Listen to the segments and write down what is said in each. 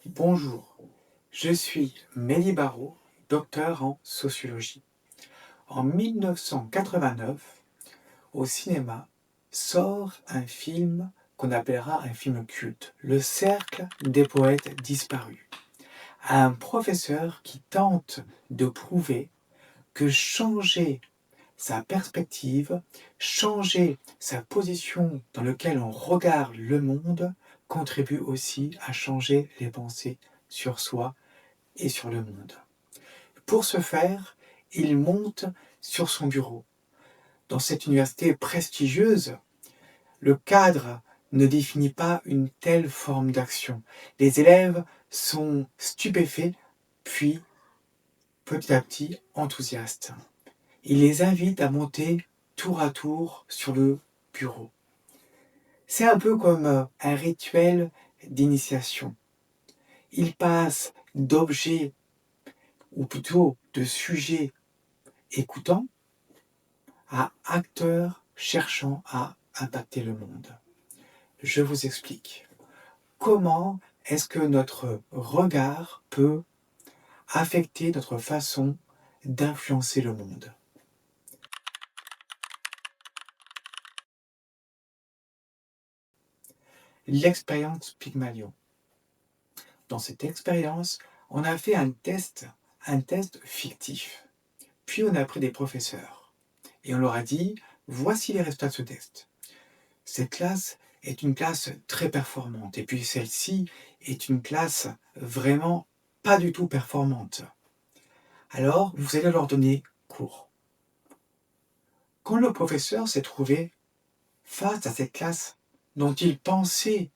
Bonjour, je suis Mehdi Barrault, docteur en sociologie. En 1989, au cinéma, sort un film qu'on appellera un film culte, Le Cercle des poètes disparus. Un professeur qui tente de prouver que changer sa perspective, changer sa position dans laquelle on regarde le monde, contribue aussi à changer les pensées sur soi et sur le monde. Pour ce faire, il monte sur son bureau. Dans cette université prestigieuse, le cadre ne définit pas une telle forme d'action. Les élèves sont stupéfaits, puis petit à petit enthousiastes. Il les invite à monter tour à tour sur le bureau. C'est un peu comme un rituel d'initiation. Il passe d'objets, ou plutôt de sujets écoutants, à acteurs cherchant à impacter le monde. Je vous explique. Comment est-ce que notre regard peut affecter notre façon d'influencer le monde? L'expérience Pygmalion. Dans cette expérience, on a fait un test fictif. Puis on a pris des professeurs et on leur a dit voici les résultats de ce test. Cette classe est une classe très performante et puis celle-ci est une classe vraiment pas du tout performante. Alors vous allez leur donner cours. Quand le professeur s'est trouvé face à cette classe dont il pensait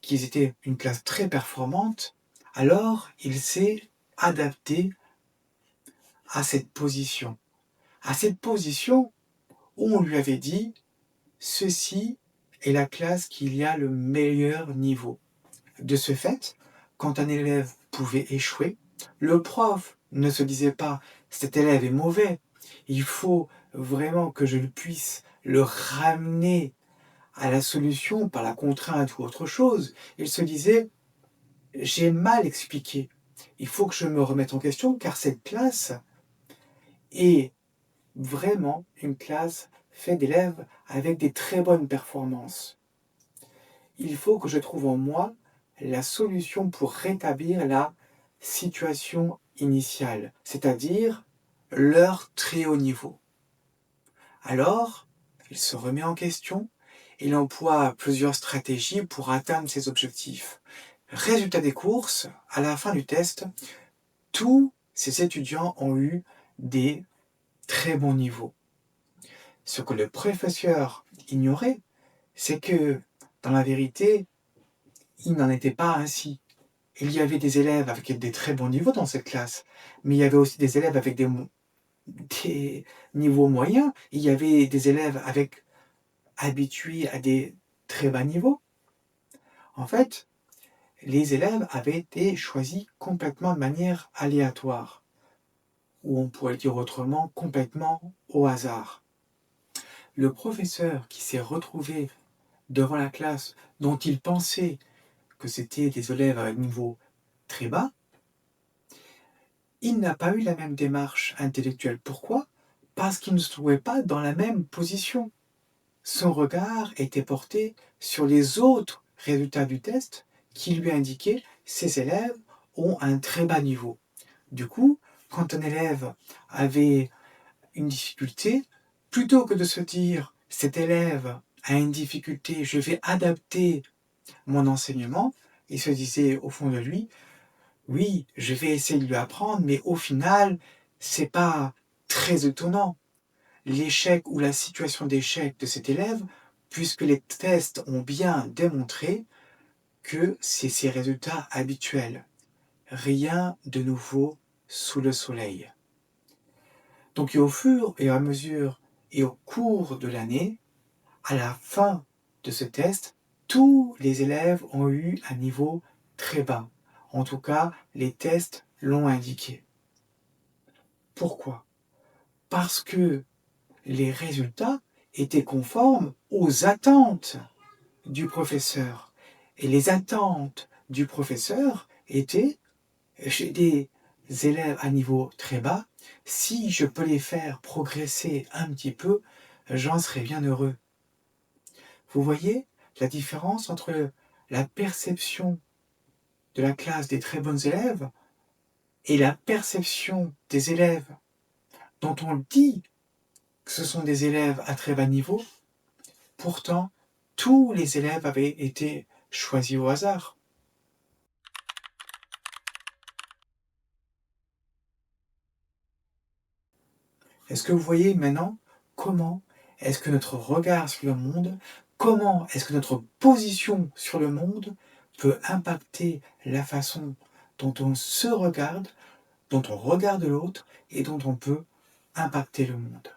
qu'ils étaient une classe très performante, alors il s'est adapté à cette position. À cette position où on lui avait dit ceci est la classe qui y a le meilleur niveau. De ce fait, quand un élève pouvait échouer, le prof ne se disait pas cet élève est mauvais, il faut vraiment que je puisse le ramener à la solution par la contrainte ou autre chose. Il se disait j'ai mal expliqué, il faut que je me remette en question car cette classe est vraiment une classe faite d'élèves avec des très bonnes performances. Il faut que je trouve en moi la solution pour rétablir la situation initiale, c'est-à-dire leur très haut niveau. Alors, il se remet en question, il emploie plusieurs stratégies pour atteindre ses objectifs. Résultat des courses, à la fin du test, tous ces étudiants ont eu des très bons niveaux. Ce que le professeur ignorait, c'est que, dans la vérité, il n'en était pas ainsi. Il y avait des élèves avec des très bons niveaux dans cette classe, mais il y avait aussi des élèves avec des niveaux moyens, il y avait des élèves habitués à des très bas niveaux. En fait, les élèves avaient été choisis complètement de manière aléatoire, ou on pourrait dire autrement, complètement au hasard. Le professeur qui s'est retrouvé devant la classe dont il pensait que c'était des élèves à un niveau très bas, il n'a pas eu la même démarche intellectuelle. Pourquoi? Parce qu'il ne se trouvait pas dans la même position. Son regard était porté sur les autres résultats du test qui lui indiquaient ces élèves ont un très bas niveau. Du coup, quand un élève avait une difficulté, plutôt que de se dire cet élève a une difficulté, je vais adapter mon enseignement, il se disait au fond de lui, oui, je vais essayer de lui apprendre, mais au final, c'est pas très étonnant. L'échec ou la situation d'échec de cet élève, puisque les tests ont bien démontré que c'est ses résultats habituels. Rien de nouveau sous le soleil. Donc au fur et à mesure et au cours de l'année, à la fin de ce test, tous les élèves ont eu un niveau très bas. En tout cas, les tests l'ont indiqué. Pourquoi? Parce que les résultats étaient conformes aux attentes du professeur. Et les attentes du professeur était, j'ai des élèves à niveau très bas, si je peux les faire progresser un petit peu, j'en serais bien heureux. Vous voyez la différence entre la perception de la classe des très bons élèves et la perception des élèves dont on dit que ce sont des élèves à très bas niveau. Pourtant, tous les élèves avaient été choisis au hasard. Est-ce que vous voyez maintenant comment est-ce que notre regard sur le monde, comment est-ce que notre position sur le monde peut impacter la façon dont on se regarde, dont on regarde l'autre et dont on peut impacter le monde?